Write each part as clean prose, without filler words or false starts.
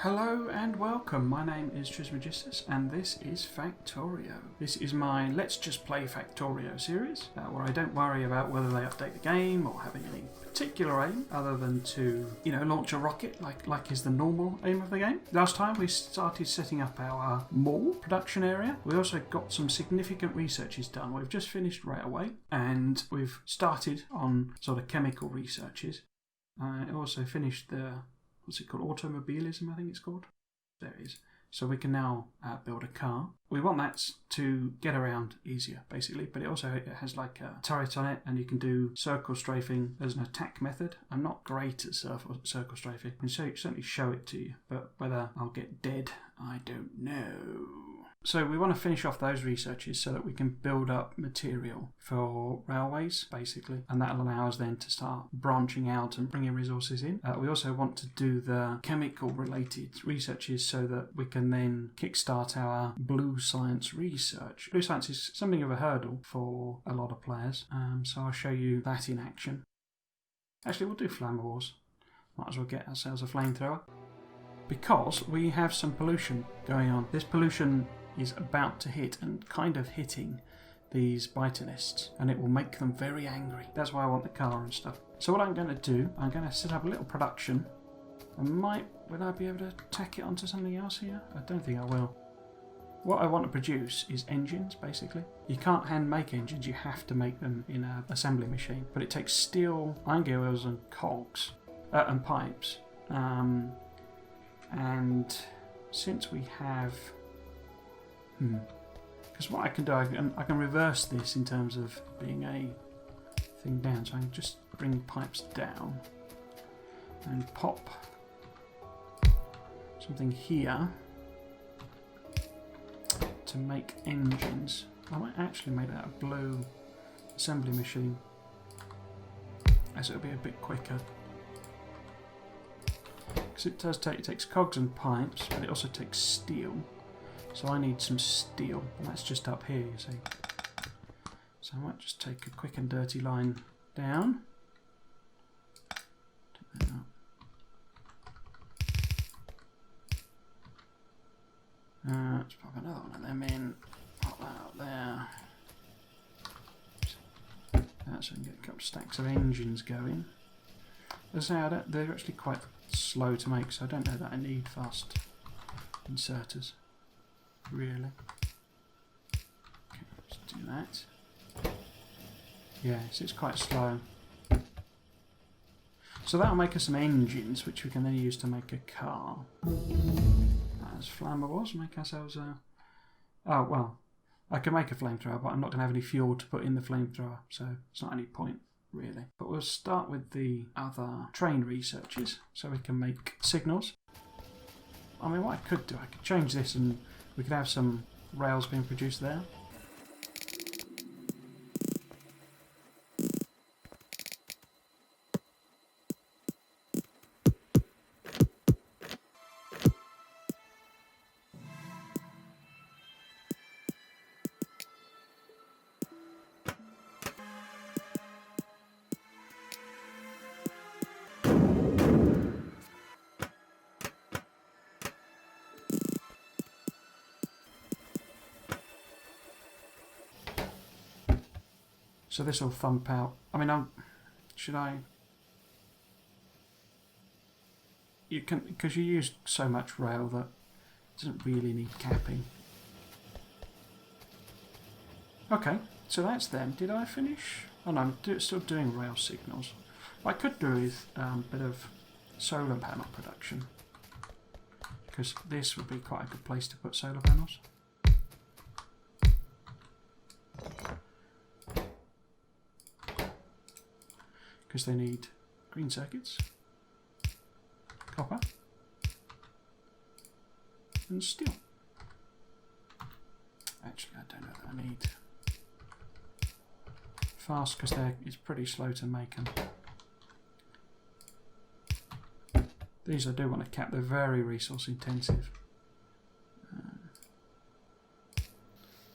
Hello and welcome, my name is Trismegistus and this is Factorio. This is my Let's Just Play Factorio series, where I don't worry about whether they update the game or having any particular aim other than to, launch a rocket like is the normal aim of the game. Last time we started setting up our mall production area. We also got some significant researches done. We've just finished railway and we've started on sort of chemical researches. I also finished the what's it called? Automobilism, I think it's called. There it is. So we can now build a car. We want that to get around easier, basically, but it has like a turret on it, and you can do circle strafing as an attack method. I'm not great at circle strafing. I can certainly show it to you, but whether I'll get dead, I don't know. So we want to finish off those researches so that we can build up material for railways, basically, and that'll allow us then to start branching out and bringing resources in. We also want to do the chemical-related researches so that we can then kickstart our blue science research. Blue science is something of a hurdle for a lot of players, so I'll show you that in action. Actually, we'll do flammables. Might as well get ourselves a flamethrower. Because we have some pollution going on. This pollution is about to hit and kind of hitting these vitalists, and it will make them very angry. That's why I want the car and stuff. So what I'm going to do, I'm going to set up a little production. Will I be able to tack it onto something else here? I don't think I will. What I want to produce is engines, basically. You can't hand make engines, you have to make them in an assembly machine. But it takes steel, iron gear wheels and cogs, and pipes. And since we have... Because what I can do, I can reverse this in terms of being a thing down. So I can just bring pipes down and pop something here to make engines. I might actually make that a blue assembly machine, as it'll be a bit quicker. Because it takes cogs and pipes, but it also takes steel. So I need some steel, and that's just up here, you see. So I might just take a quick and dirty line down. Take that up. Let's pop another one of them in. Pop that up there. That's so we can get a couple of stacks of engines going. As I say, they're actually quite slow to make, so I don't know that I need fast inserters. Really? Okay, let's do that. Yes, it's quite slow. So that'll make us some engines, which we can then use to make a car. As flammables, make ourselves a... Oh, well, I can make a flamethrower, but I'm not going to have any fuel to put in the flamethrower, so it's not any point, really. But we'll start with the other train researches, so we can make signals. I mean, what I could do, I could change this and we could have some rails being produced there. So this will thump out. I mean, should I? You can, because you use so much rail that it doesn't really need capping. Okay, so that's them. Did I finish? Oh no, I'm still doing rail signals. What I could do is a bit of solar panel production, because this would be quite a good place to put solar panels. Because they need green circuits, copper, and steel. Actually, I don't know that I need fast, because it's pretty slow to make them. These I do want to cap, they're very resource intensive.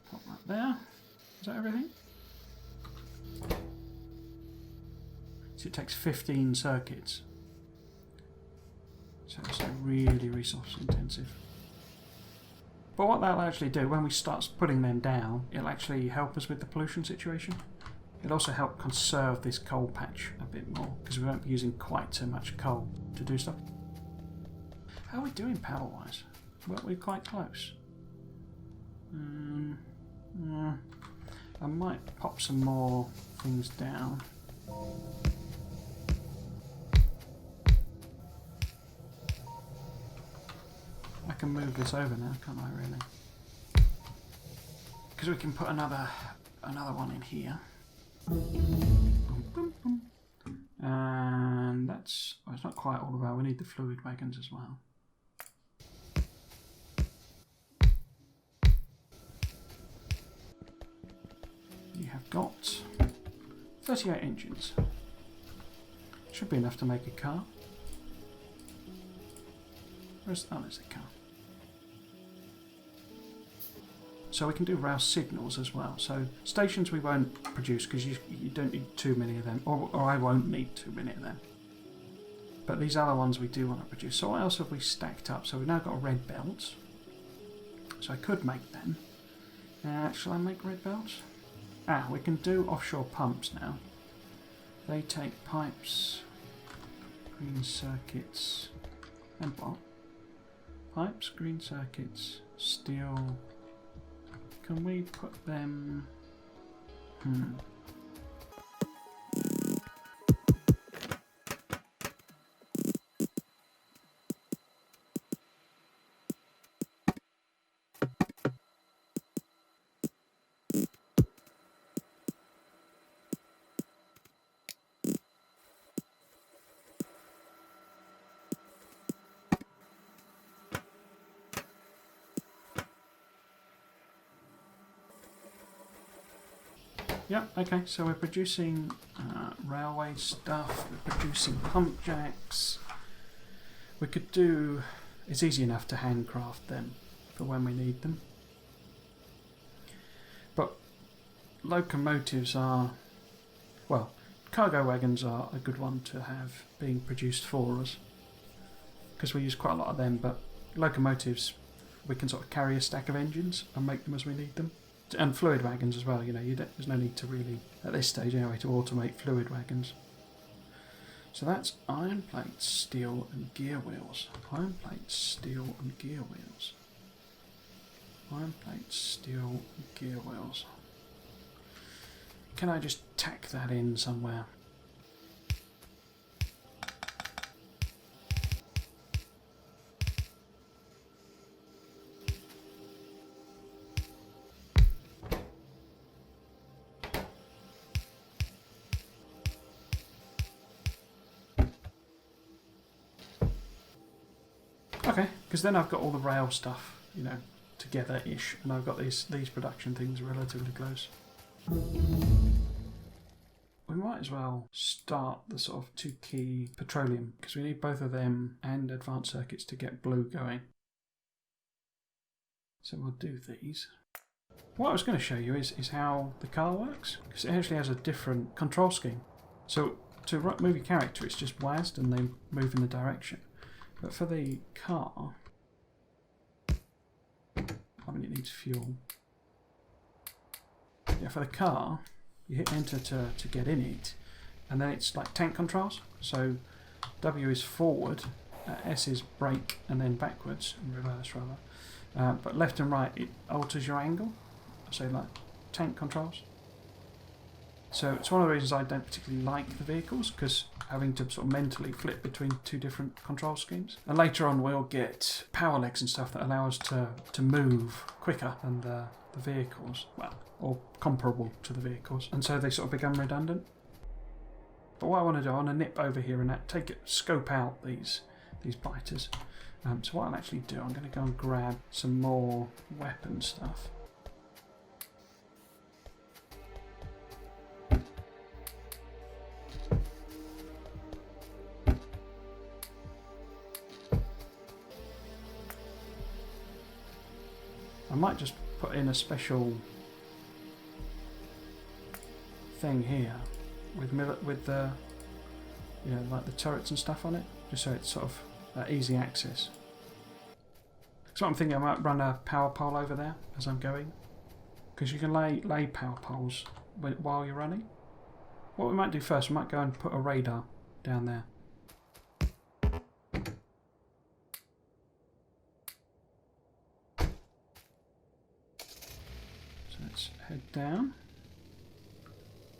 Pop that there. Is that everything? So it takes 15 circuits. So it's really resource intensive. But what that'll actually do, when we start putting them down, it'll actually help us with the pollution situation. It'll also help conserve this coal patch a bit more, because we won't be using quite so much coal to do stuff. How are we doing power-wise? Well, we're quite close. I might pop some more things down. I can move this over now, can't I, really? Because we can put another one in here. Boom, boom, boom. And that's... well, it's not quite all about... we need the fluid wagons as well. You have got 38 engines. Should be enough to make a car. Where's... oh, there's the car. So we can do rail signals as well. So stations we won't produce because you don't need too many of them, or I won't need too many of them. But these other ones we do want to produce. So what else have we stacked up? So we've now got red belts. So I could make them. Shall I make red belts? We can do offshore pumps now. They take pipes, green circuits, and what? Pipes, green circuits, steel. Can we put them... yeah, okay, so we're producing railway stuff, we're producing pump jacks. We could do... it's easy enough to handcraft them for when we need them. But locomotives are... well, cargo wagons are a good one to have being produced for us, because we use quite a lot of them, but locomotives, we can sort of carry a stack of engines and make them as we need them. And fluid wagons as well, you know, there's no need to really, at this stage anyway, to automate fluid wagons. So that's iron plates, steel and gear wheels. Iron plates, steel and gear wheels. Iron plates, steel and gear wheels. Can I just tack that in somewhere? Okay, because then I've got all the rail stuff, you know, together-ish, and I've got these production things relatively close. We might as well start the sort of 2-key petroleum, because we need both of them and advanced circuits to get blue going. So we'll do these. What I was going to show you is how the car works, because it actually has a different control scheme. So to move your character, it's just WASD and they move in the direction. But for the car, I mean, it needs fuel. Yeah, for the car, you hit enter to get in it, and then it's like tank controls. So W is forward, S is brake, and then backwards, and reverse rather. But left and right, it alters your angle. So like tank controls. So it's one of the reasons I don't particularly like the vehicles, because having to sort of mentally flip between two different control schemes. And later on we'll get power legs and stuff that allow us to move quicker than the vehicles, well, or comparable to the vehicles. And so they sort of become redundant. But what I want to do, I want to nip over here and scope out these biters. So what I'll actually do, I'm going to go and grab some more weapon stuff. I might just put in a special thing here with the, you know, like the turrets and stuff on it, just so it's sort of easy access. So I'm thinking I might run a power pole over there as I'm going, because you can lay power poles while you're running. What we might do first, we might go and put a radar down there. So let's head down.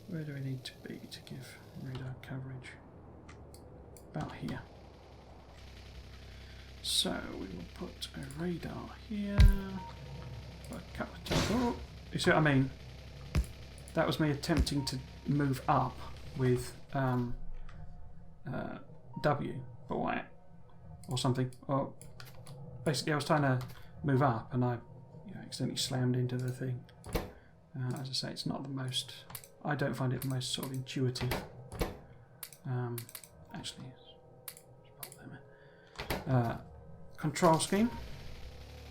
Where do we need to be to give radar coverage? About here. So we will put a radar here. A couple of times. Oh, you see what I mean? That was me attempting to move up with W, but why? Or something. Or basically, I was trying to move up, and I accidentally slammed into the thing. As I say, it's not the most. I don't find it the most sort of intuitive. Actually, control scheme.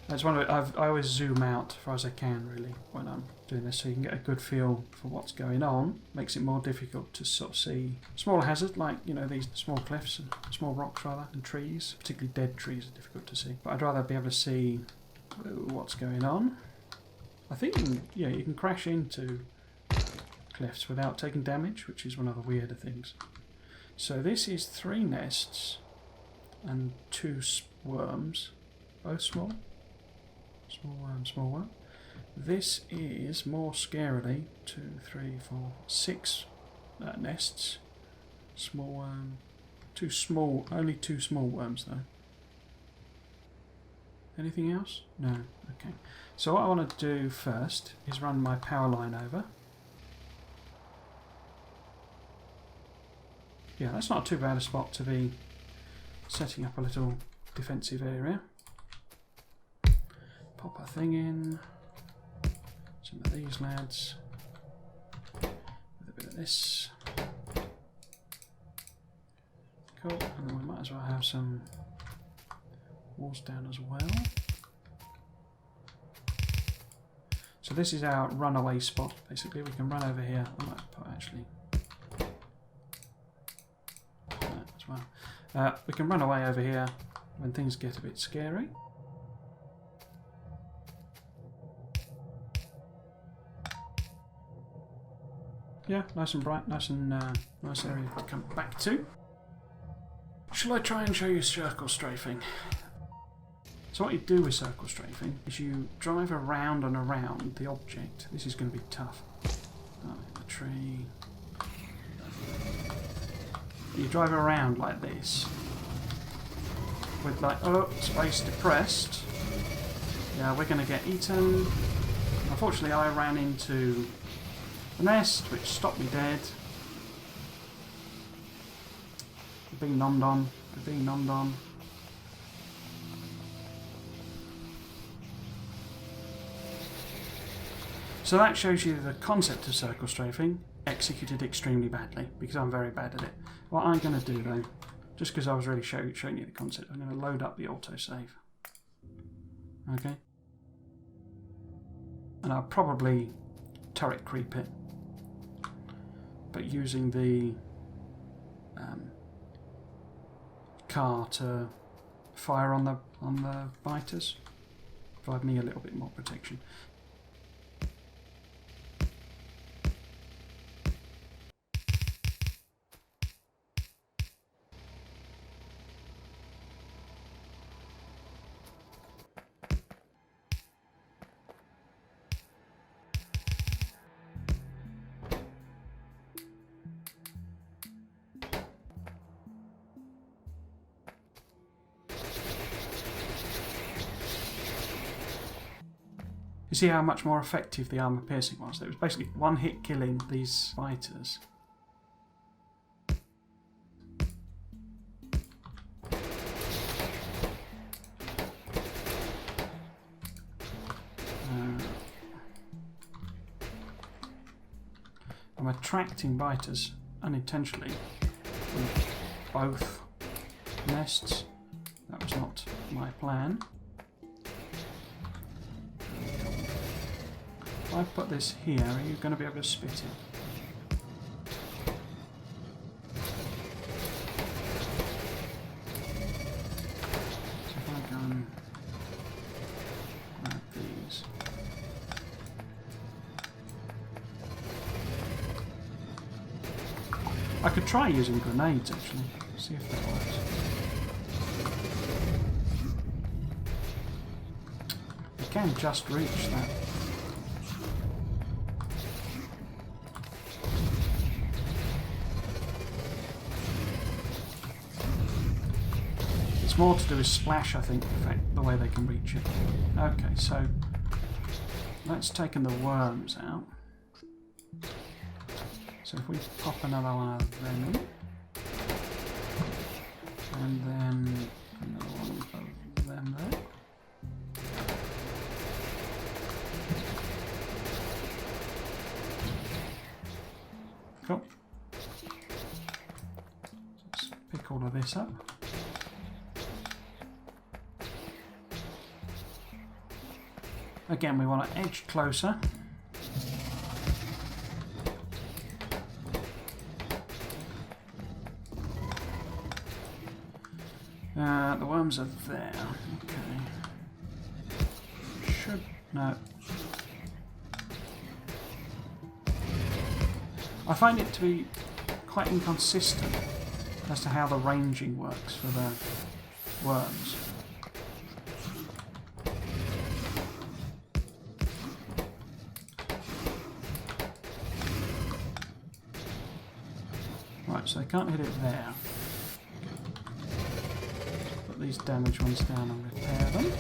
That's one of it. I always zoom out as far as I can, really, when I'm doing this, so you can get a good feel for what's going on. Makes it more difficult to sort of see smaller hazards, like these small cliffs and small rocks rather, and trees. Particularly dead trees are difficult to see. But I'd rather be able to see what's going on. I think you can crash into cliffs without taking damage, which is one of the weirder things. So this is 3 nests and 2 worms, both small. Small worm, small worm. This is more scarily 2, 3, 4, 6 nests. Small worm, only 2 small worms though. Anything else? No. Okay. So what I want to do first is run my power line over. Yeah, that's not too bad a spot to be setting up a little defensive area. Pop a thing in. Some of these lads. With a bit of this. Cool. And then we might as well have some walls down as well. So this is our runaway spot. Basically, we can run over here. I might put actually that as well. We can run away over here when things get a bit scary. Yeah, nice and bright, nice area to come back to. Shall I try and show you circle strafing? So what you do with circle strafing is you drive around and around the object. This is going to be tough. Oh, the tree. You drive around like this with space depressed. Yeah, we're going to get eaten. Unfortunately, I ran into the nest, which stopped me dead. We're being nommed on. We're being nommed on. So that shows you the concept of circle strafing executed extremely badly, because I'm very bad at it. What I'm going to do though, just because I was really showing you the concept, I'm going to load up the autosave. Okay. And I'll probably turret creep it, but using the car to fire on the biters, provide me a little bit more protection. You see how much more effective the armour piercing was? It was basically one hit killing these fighters. I'm attracting biters unintentionally with both nests. That was not my plan. If I put this here, are you going to be able to spit it? I could try using grenades actually, see if that works. You can just reach that. It's more to do with splash, I think, the way they can reach it. Okay, so that's taken the worms out. So if we pop another one of them in, and then another one of them there. Cool. Let's pick all of this up. Again, we want to edge closer. The worms are there. Okay. Should... no. I find it to be quite inconsistent as to how the ranging works for the worms. Right, so they can't hit it there. Put these damaged ones down and repair them.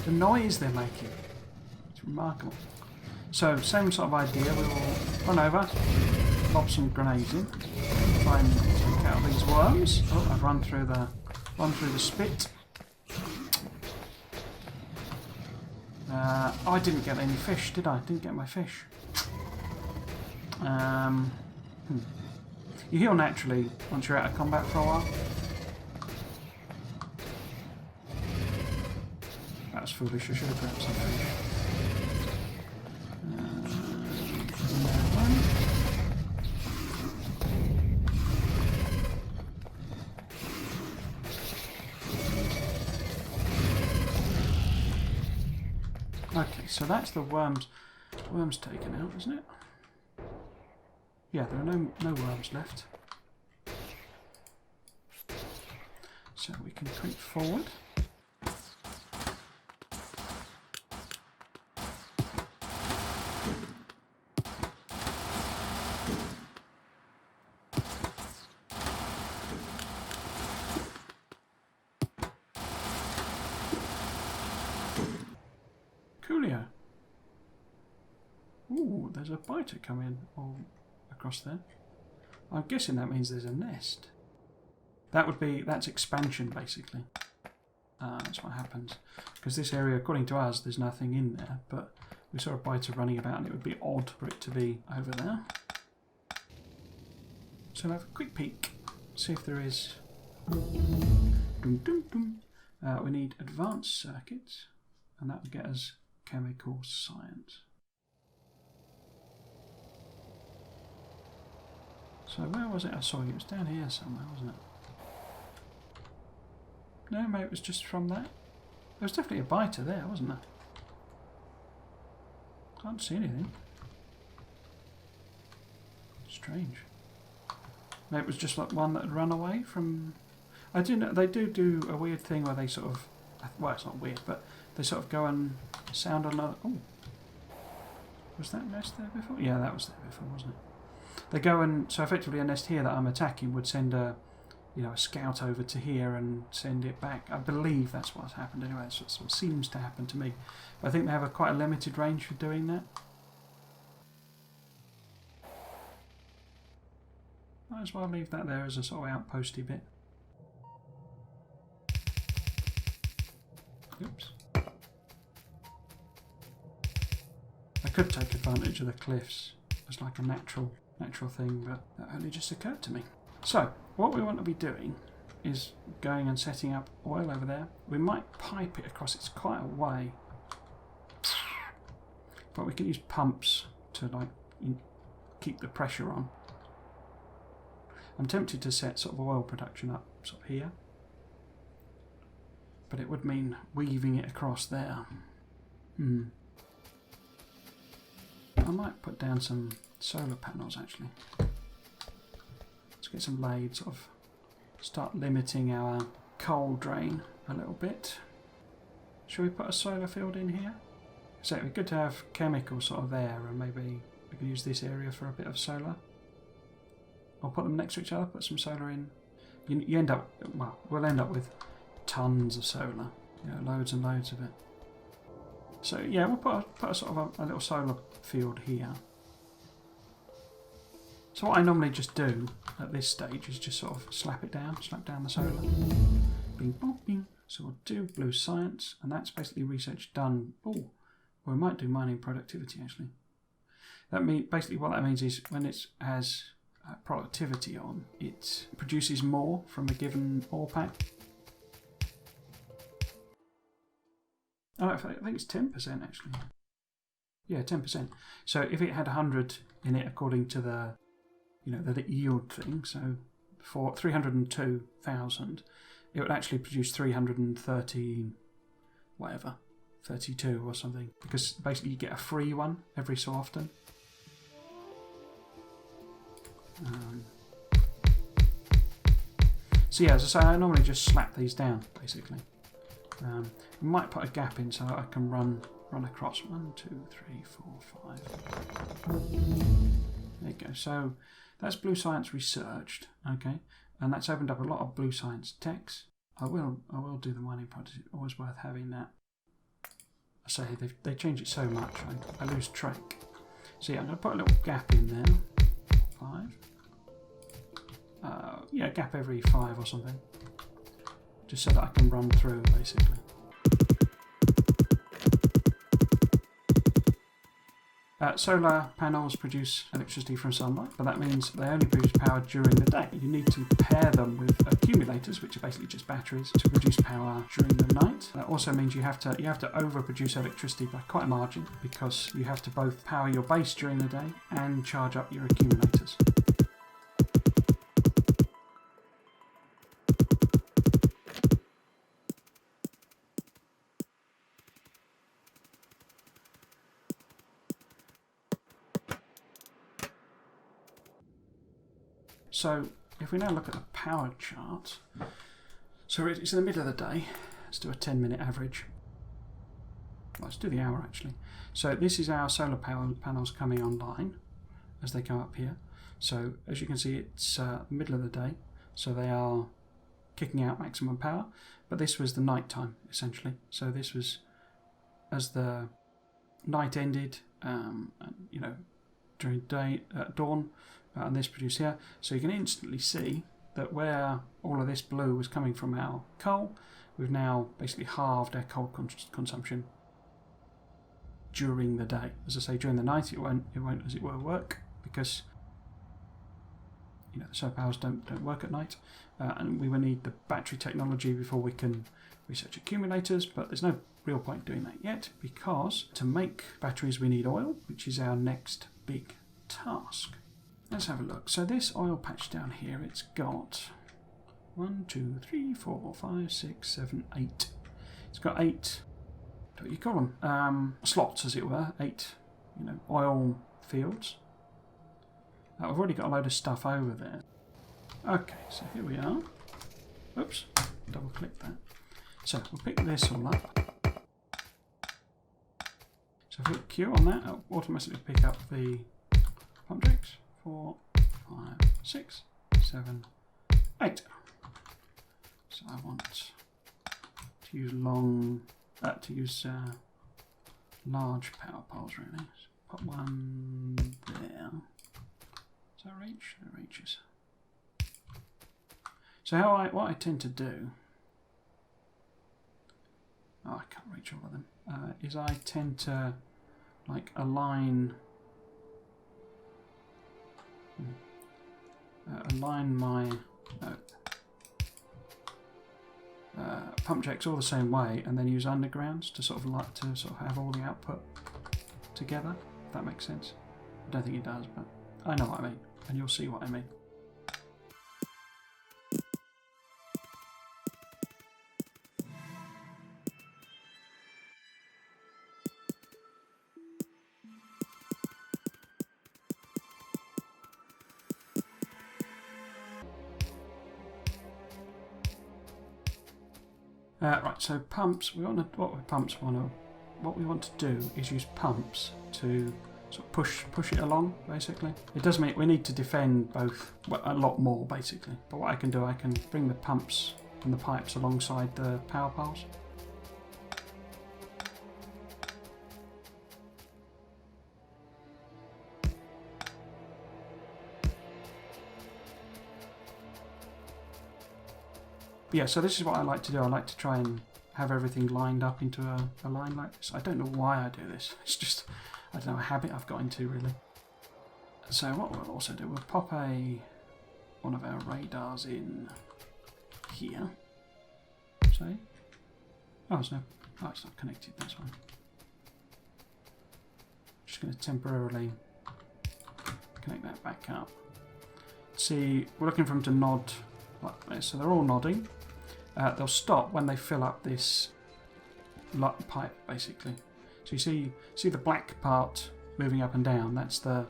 The noise they're making, it's remarkable. So, same sort of idea, we will run over, lob some grenades in, try and take out these worms. Oh, I've run through the spit. Oh, I didn't get any fish, did I? Didn't get my fish. You heal naturally once you're out of combat for a while. That was foolish, I should have grabbed some fish. Okay, so that's the worms taken out, isn't it? Yeah, there are no worms left. So we can creep forward. Coolio. Ooh, there's a biter coming all across there. I'm guessing that means there's a nest. That's expansion basically. That's what happens. Because this area, according to us, there's nothing in there, but we saw a biter running about and it would be odd for it to be over there. So we'll have a quick peek, see if there is. Dum, dum, dum. We need advanced circuits, and that will get us chemical science. So where was it? I saw it was down here somewhere, wasn't it? No, maybe it was just from that. There was definitely a biter there, wasn't there? Can't see anything. Strange. Maybe it was just like one that had run away from... I do know they do a weird thing where they sort of... well, it's not weird, but they sort of go and sound another... Oh. Was that nest there before? Yeah, that was there before, wasn't it? They go and... So effectively a nest here that I'm attacking would send a scout over to here and send it back. I believe that's what's happened anyway. That's what seems to happen to me. But I think they have quite a limited range for doing that. Might as well leave that there as a sort of outposty bit. Oops. I could take advantage of the cliffs as like a natural thing, but that only just occurred to me. So, what we want to be doing is going and setting up oil over there. We might pipe it across, it's quite a way. But we can use pumps to like keep the pressure on. I'm tempted to set sort of oil production up sort of here, but it would mean weaving it across there. I might put down some solar panels actually. Let's get some laid, sort of start limiting our coal drain a little bit. Shall we put a solar field in here? So it'd be good to have chemicals sort of there, and maybe we can use this area for a bit of solar. I'll put them next to each other, put some solar in. You end up, well, we'll end up with tons of solar. You know, loads and loads of it. So yeah, we'll put a sort of a little solar field here. So what I normally just do at this stage is just sort of slap down the solar. Bing, bong, bing. So we'll do blue science, and that's basically research done. Oh, we might do mining productivity actually. Basically what that means is when it has productivity on, it produces more from a given ore pack. Oh, I think it's 10% actually. Yeah, 10%. So if it had 100 in it according to the, you know, the yield thing, so for 302,000, it would actually produce 313, whatever, 32 or something, because basically you get a free one every so often. So yeah, as I say, I normally just slap these down basically. I might put a gap in so I can run across. 1, 2, 3, 4, 5. There you go. So that's blue science researched, okay, and that's opened up a lot of blue science techs. I will do the mining project. Always worth having that. I say they change it so much, I lose track. So yeah, I'm going to put a little gap in there. 5. Yeah, gap every 5 or something. Just so that I can run through, basically. Solar panels produce electricity from sunlight, but that means they only produce power during the day. You need to pair them with accumulators, which are basically just batteries, to produce power during the night. That also means you have to overproduce electricity by quite a margin, because you have to both power your base during the day and charge up your accumulators. So if we now look at the power chart, so it's in the middle of the day. Let's do a 10-minute average. Well, let's do the hour actually. So this is our solar power panels coming online as they come up here. So as you can see, it's middle of the day, so they are kicking out maximum power. But this was the night time essentially. So this was as the night ended, you know, during day dawn. And this produced here, so you can instantly see that where all of this blue was coming from our coal, we've now basically halved our coal consumption during the day. As I say, during the night it won't as it were work, because you know the solar powers don't work at night, and we will need the battery technology before we can research accumulators. But there's no real point doing that yet, because to make batteries we need oil, which is our next big task. Let's have a look. So this oil patch down here, it's got 1, 2, 3, 4, 5, 6, 7, 8. It's got 8. What do you call them? Slots, as it were. 8, you know, oil fields. I've already got a load of stuff over there. Okay, so here we are. Oops, double click that. So we'll pick this all up. So if we hit Q on that, it'll automatically pick up the pump jacks. 4, 5, 6, 7, 8. So I want to use large power poles really. So put one there. Does that reach? It reaches. So what I tend to do, I can't reach all of them, is I tend to like align my pump jacks all the same way, and then use undergrounds to sort of have all the output together. If that makes sense. I don't think it does, but I know what I mean, and you'll see what I mean. Right, so pumps. What we want to do is use pumps to sort of push it along. Basically, it does mean we need to defend both a lot more, basically. But what I can do, I can bring the pumps and the pipes alongside the power poles. Yeah, so this is what I like to do. I like to try and have everything lined up into a line like this. I don't know why I do this. It's just, I don't know, a habit I've got into, really. So what we'll also do, we'll pop one of our radars in here. Say. Oh, it's not connected, that's fine. Just going to temporarily connect that back up. See, we're looking for them to nod like this, so they're all nodding. They'll stop when they fill up this pipe, basically. So you see the black part moving up and down. That's the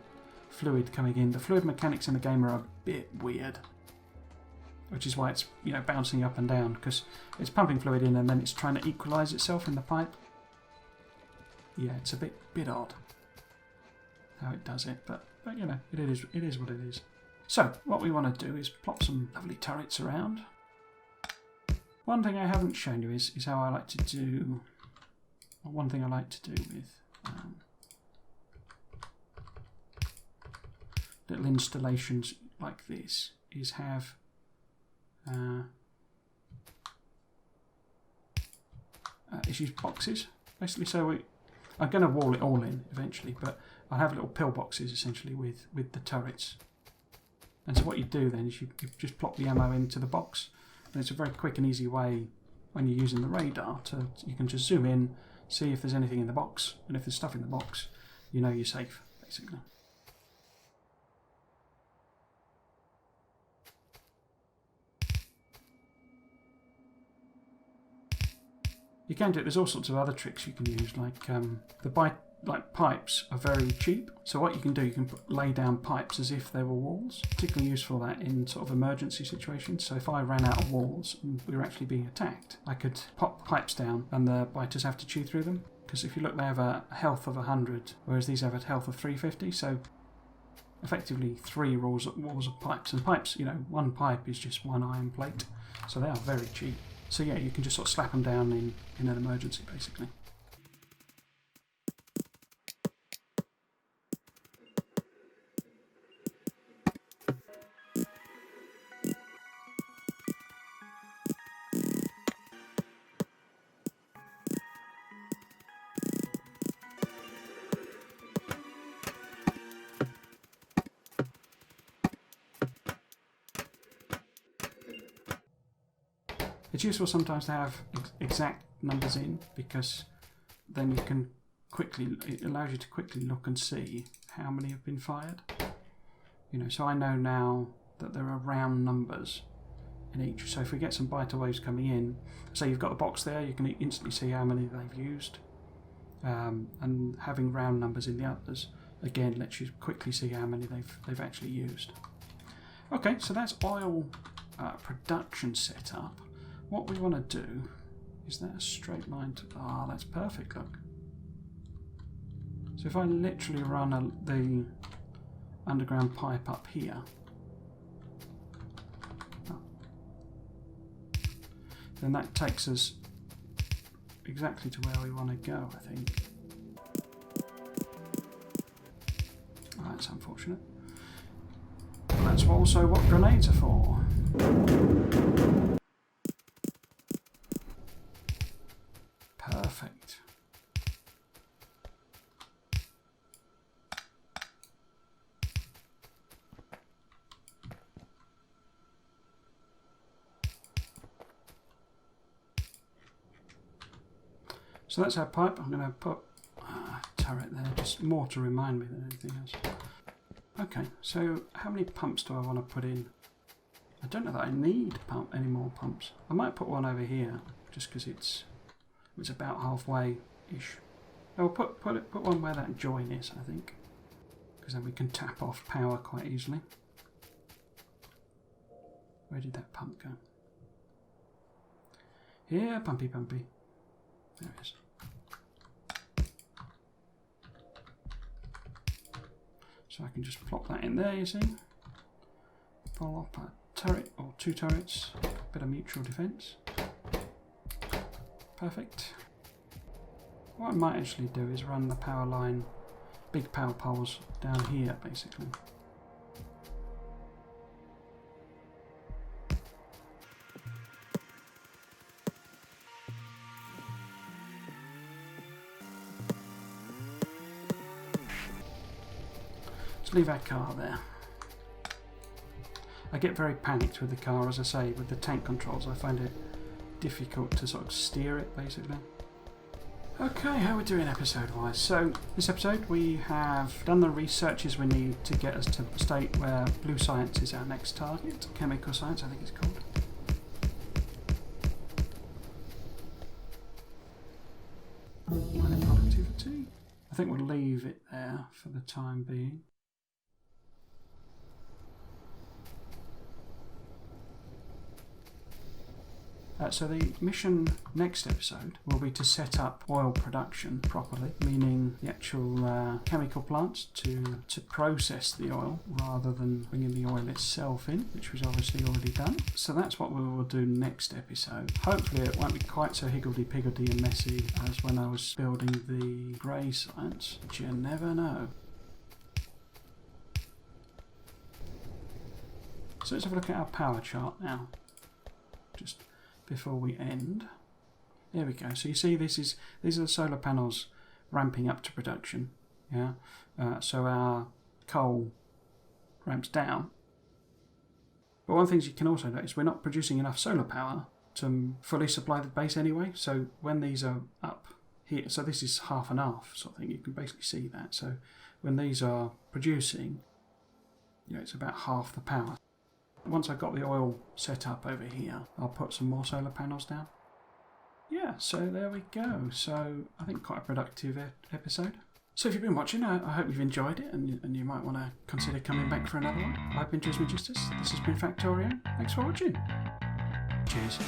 fluid coming in. The fluid mechanics in the game are a bit weird, which is why it's bouncing up and down, because it's pumping fluid in and then it's trying to equalise itself in the pipe. Yeah, it's a bit odd how it does it, but it is what it is. So what we want to do is plop some lovely turrets around. One thing I haven't shown you is how I like to do. Or one thing I like to do with little installations like this is have use boxes, basically. So I'm going to wall it all in eventually, but I'll have little pillboxes essentially with the turrets. And so what you do then is you just plop the ammo into the box, and it's a very quick and easy way when you're using the radar you can just zoom in, see if there's anything in the box, and if there's stuff in the box, you're safe, basically. You can do it. There's all sorts of other tricks you can use, like pipes are very cheap. So what you can do, you can lay down pipes as if they were walls. Particularly useful that in sort of emergency situations. So if I ran out of walls and we were actually being attacked, I could pop pipes down and the biters have to chew through them. Because if you look, they have a health of 100, whereas these have a health of 350. So effectively 3 walls of pipes. And pipes, one pipe is just one iron plate. So they are very cheap. So yeah, you can just sort of slap them down in an emergency, basically. It's useful sometimes to have exact numbers in, because then you can it allows you to quickly look and see how many have been fired. So I know now that there are round numbers in each. So if we get some biter waves coming in, say you've got the box there, you can instantly see how many they've used. And having round numbers in the others, again, lets you quickly see how many they've actually used. Okay, so that's oil production setup. What we want to do, is that a straight line to... Ah, that's perfect, look. So if I literally run the underground pipe up here, then that takes us exactly to where we want to go, I think. Oh, that's unfortunate. But that's also what grenades are for. Perfect. So that's our pipe. I'm going to put a turret there, just more to remind me than anything else. Okay, so how many pumps do I want to put in? I don't know that I need any more pumps. I might put one over here, just because it's about halfway-ish. I'll put one where that join is, I think, because then we can tap off power quite easily. Where did that pump go? Here, pumpy. There it is. So I can just plop that in there, you see. Pull up a turret, or 2 turrets, bit of mutual defence. Perfect. What I might actually do is run the power line, big power poles down here, basically. Let's leave our car there. I get very panicked with the car, as I say, with the tank controls. I find it difficult to sort of steer it, basically. Okay, how are we doing episode-wise? So, this episode we have done the researches we need to get us to the state where blue science is our next target. Chemical science, I think it's called. Minor productivity. I think we'll leave it there for the time being. So the mission next episode will be to set up oil production properly, meaning the actual chemical plants to process the oil rather than bringing the oil itself in, which was obviously already done. So that's what we will do next episode. Hopefully it won't be quite so higgledy-piggledy and messy as when I was building the grey science, but you never know. So let's have a look at our power chart now. Just before we end. There we go. So you see these are the solar panels ramping up to production. Yeah. So our coal ramps down. But one of the things you can also notice, we're not producing enough solar power to fully supply the base anyway. So when these are up here, so this is half and half sort of thing, you can basically see that. So when these are producing, it's about half the power. Once I've got the oil set up over here, I'll put some more solar panels down. Yeah, so there we go. So I think quite a productive episode. So if you've been watching, I hope you've enjoyed it and you might want to consider coming back for another one. I've been Trismegistus. This has been Factorio. Thanks for watching. Cheers.